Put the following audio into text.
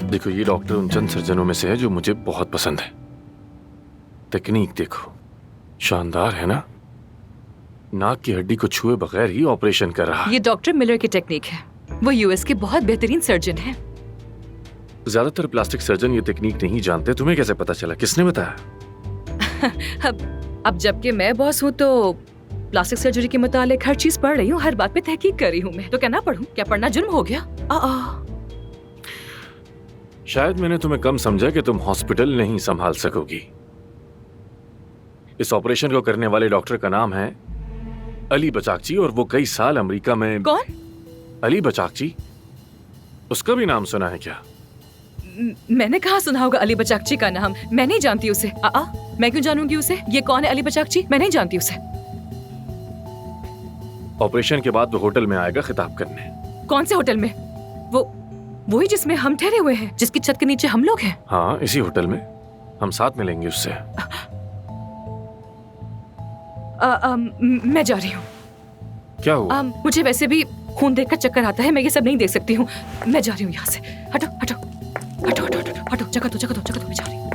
देखो, ये डॉक्टर उन चंद सर्जनों में से है जो मुझे बहुत पसंद है। टेक्निक देखो, शानदार है ना। नाक की हड्डी को छुए बगैर ही ऑपरेशन कर रहा है। ये डॉक्टर मिलर की टेक्निक है। वो यूएस के बहुत बेहतरीन सर्जन हैं। ज्यादातर प्लास्टिक सर्जन ये टेक्निक नहीं जानते। तुम्हें कैसे पता चला? किसने बताया? अब जबकि मैं बॉस हूँ तो प्लास्टिक सर्जरी के मुतालिक हर चीज पढ़ रही हूँ, हर बात पे तहकीक कर रही हूँ मैं। तो क्या ना पढ़ूं? क्या पढ़ना जुर्म हो गया? शायद मैंने तुम्हें कम समझा कि तुम हॉस्पिटल नहीं संभाल सकोगी। इस ऑपरेशन को करने वाले डॉक्टर का नाम है अली बचाकची और वो कई साल अमेरिका में। कौन? अली बचाकची। उसका भी नाम सुना है क्या? मैंने कहा सुना होगा अली बचाकची का नाम। मैं नहीं जानती उसे। मैं क्यों जानूंगी उसे? ये कौन है अली बचाकची? मैं नहीं जानती उसे। ऑपरेशन के बाद वो होटल में आएगा खिताब करने। कौन से होटल में? वही जिसमें हम ठहरे हुए हैं, जिसकी छत के नीचे हम लोग हैं। हाँ, इसी होटल में। हम साथ मिलेंगे उससे। मैं जा रही हूँ। क्या हुआ? मुझे वैसे भी खून देखकर चक्कर आता है। मैं ये सब नहीं देख सकती हूँ। मैं जा रही हूँ यहाँ से। हटो हटो हटो हटो हटो हटो, जगह दो, मैं जा रही हूँ।